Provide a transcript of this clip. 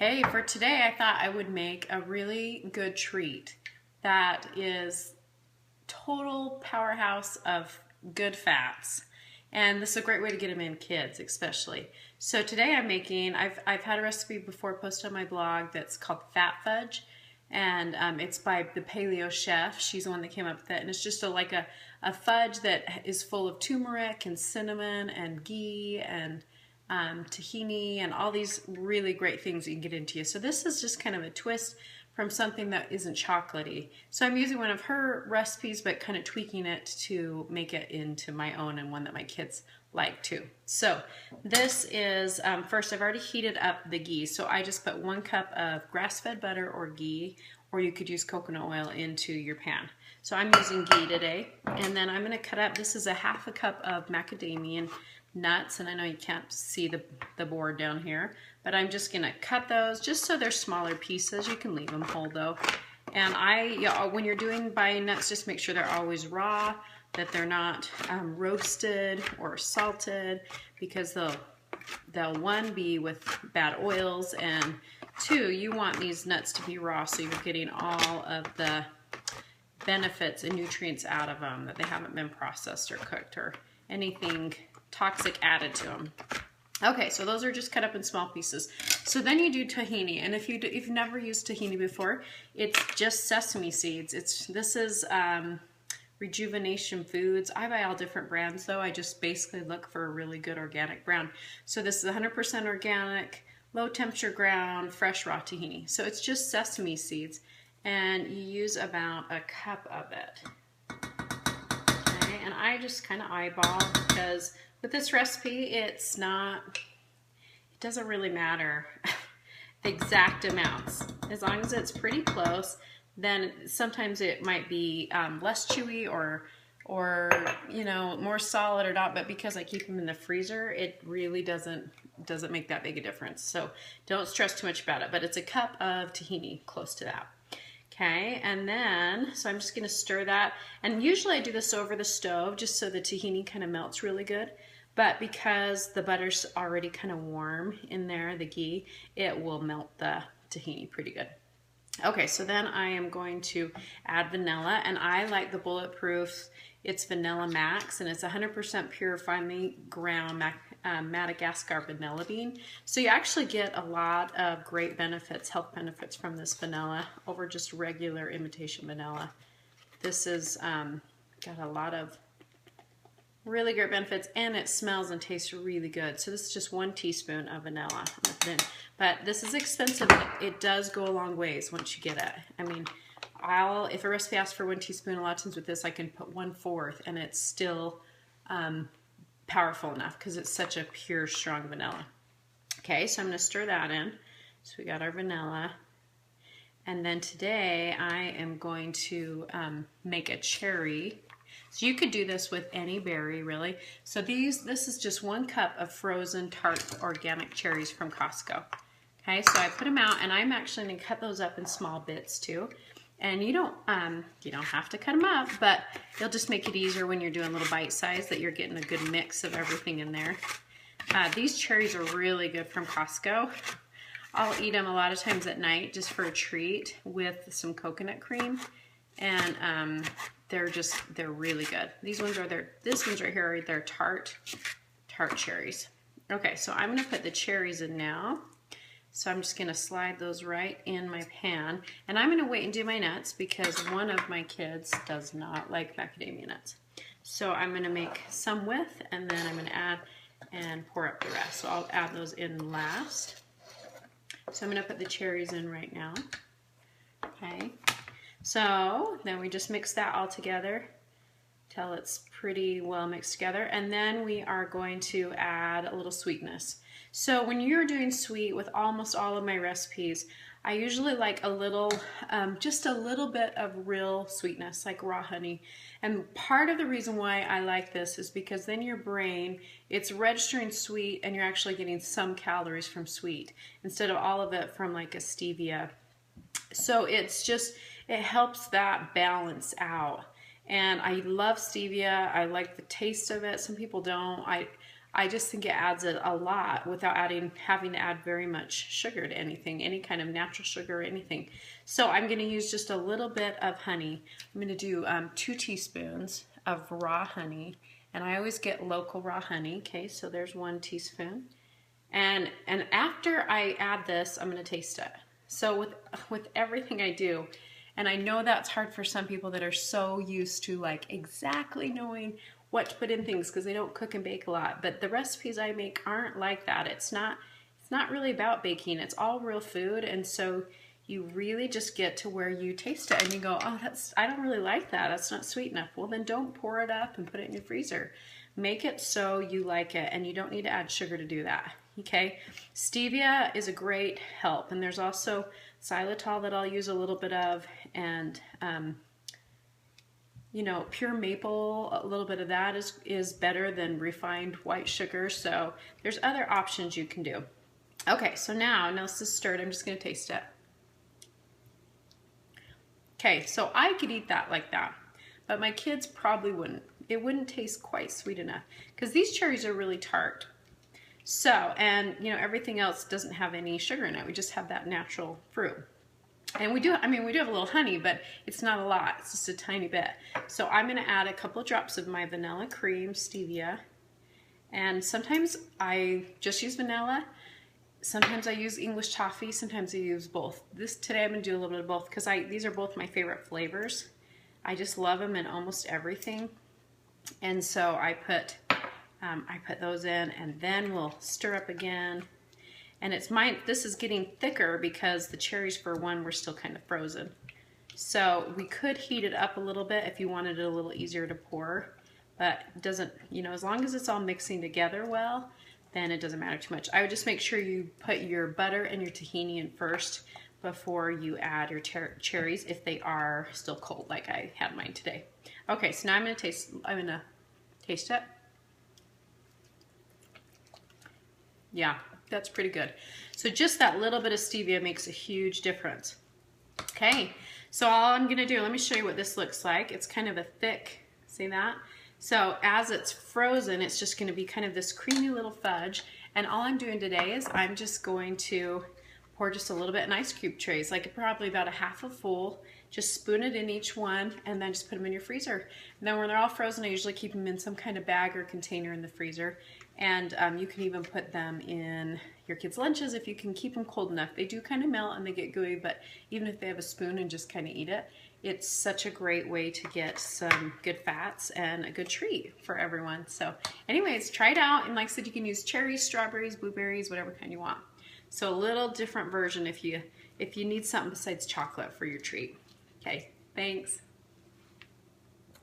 Okay, for today I thought I would make a really good treat that is total powerhouse of good fats. And this is a great way to get them in kids especially. So today I'm making, I've had a recipe before posted on my blog that's called Phat Fudge. And it's by the paleo chef. She's the one that came up with it. And it's just like a fudge that is full of turmeric and cinnamon and ghee and tahini and all these really great things you can get into you. So this is just kind of a twist from something that isn't chocolatey. So I'm using one of her recipes but kind of tweaking it to make it into my own and one that my kids like too. So this is, first I've already heated up the ghee. So I just put 1 cup of grass-fed butter or ghee, or you could use coconut oil into your pan. So I'm using ghee today. And then I'm going to cut up, this is a 1/2 cup of macadamia nuts, and I know you can't see the board down here, but I'm just going to cut those just so they're smaller pieces. You can leave them whole though. And when you're buying nuts, just make sure they're always raw, that they're not roasted or salted, because they'll one, be with bad oils, and 2, you want these nuts to be raw so you're getting all of the benefits and nutrients out of them, that they haven't been processed or cooked or anything toxic added to them. Okay, so those are just cut up in small pieces. So then you do tahini, and if you've never used tahini before, it's just sesame seeds. This is Rejuvenation Foods. I buy all different brands though. I just basically look for a really good organic brand. So this is 100% organic, low temperature ground, fresh raw tahini. So it's just sesame seeds, and you use about 1 cup of it. Okay, and I just kind of eyeball, because with this recipe, it doesn't really matter the exact amounts. As long as it's pretty close, then sometimes it might be less chewy or you know, more solid or not, but because I keep them in the freezer, it really doesn't make that big a difference. So don't stress too much about it, but it's 1 cup of tahini, close to that. Okay, and then, so I'm just going to stir that, and usually I do this over the stove just so the tahini kind of melts really good, but because the butter's already kind of warm in there, the ghee, it will melt the tahini pretty good. Okay, so then I am going to add vanilla, and I like the Bulletproof. It's Vanilla Max, and it's 100% pure, finely ground Madagascar vanilla bean. So you actually get a lot of great benefits, health benefits from this vanilla over just regular imitation vanilla. This is got a lot of really great benefits, and it smells and tastes really good. So this is just 1 teaspoon of vanilla. But this is expensive, and it does go a long ways once you get it. I mean, if a recipe asks for 1 teaspoon, a lot of times with this I can put 1/4, and it's still powerful enough because it's such a pure, strong vanilla. Okay, so I'm going to stir that in. So we got our vanilla. And then today I am going to make a cherry. So you could do this with any berry, really. So this is just 1 cup of frozen tart organic cherries from Costco. Okay, so I put them out, and I'm actually going to cut those up in small bits too. And you don't have to cut them up, but it'll just make it easier when you're doing little bite size, that you're getting a good mix of everything in there. These cherries are really good from Costco. I'll eat them a lot of times at night just for a treat with some coconut cream, and they're really good. This ones right here, they're tart cherries. Okay, so I'm going to put the cherries in now. So I'm just going to slide those right in my pan, and I'm going to wait and do my nuts because one of my kids does not like macadamia nuts. So I'm going to make some with, and then I'm going to add and pour up the rest. So I'll add those in last. So I'm going to put the cherries in right now. Okay. So then we just mix that all together till it's pretty well mixed together, and then we are going to add a little sweetness. So when you're doing sweet with almost all of my recipes, I usually like a little, just a little bit of real sweetness, like raw honey. And part of the reason why I like this is because then your brain, it's registering sweet, and you're actually getting some calories from sweet instead of all of it from like a stevia. So it helps that balance out. And I love stevia. I like the taste of it. Some people don't. I just think it adds a lot without having to add very much sugar to anything, any kind of natural sugar or anything. So I'm going to use just a little bit of honey. I'm going to do 2 teaspoons of raw honey, and I always get local raw honey. Okay, so there's 1 teaspoon. And after I add this, I'm going to taste it. So with everything I do, and I know that's hard for some people that are so used to like exactly knowing what to put in things because they don't cook and bake a lot. But the recipes I make aren't like that. It's not really about baking. It's all real food, and so you really just get to where you taste it and you go, oh, I don't really like that. That's not sweet enough. Well, then don't pour it up and put it in your freezer. Make it so you like it, and you don't need to add sugar to do that. Okay, stevia is a great help, and there's also xylitol that I'll use a little bit of, and you know, pure maple, a little bit of that is better than refined white sugar. So there's other options you can do. Okay, so now this is stirred. I'm just going to taste it. Okay, so I could eat that like that, but my kids probably wouldn't. It wouldn't taste quite sweet enough because these cherries are really tart. So, and you know, everything else doesn't have any sugar in it. We just have that natural fruit. And we do have a little honey, but it's not a lot. It's just a tiny bit. So I'm going to add a couple drops of my vanilla cream stevia. And sometimes I just use vanilla. Sometimes I use English toffee. Sometimes I use both. Today I'm going to do a little bit of both because these are both my favorite flavors. I just love them in almost everything. And so I put those in, and then we'll stir up again. And this is getting thicker because the cherries, for one, were still kind of frozen. So we could heat it up a little bit if you wanted it a little easier to pour, but it doesn't, you know, as long as it's all mixing together well, then it doesn't matter too much. I would just make sure you put your butter and your tahini in first before you add your cherries if they are still cold, like I had mine today. Okay, so now I'm gonna taste it. Yeah, that's pretty good. So just that little bit of stevia makes a huge difference. Okay, so all I'm gonna do, let me show you what this looks like. It's kind of a thick, see that? So as it's frozen, it's just gonna be kind of this creamy little fudge. And all I'm doing today is I'm just going to pour just a little bit in ice cube trays, like probably about a half a full. Just spoon it in each one and then just put them in your freezer. And then when they're all frozen, I usually keep them in some kind of bag or container in the freezer. And you can even put them in your kids' lunches if you can keep them cold enough. They do kind of melt and they get gooey, but even if they have a spoon and just kind of eat it, it's such a great way to get some good fats and a good treat for everyone. So anyways, try it out. And like I said, you can use cherries, strawberries, blueberries, whatever kind you want. So a little different version if you need something besides chocolate for your treat. Okay, thanks.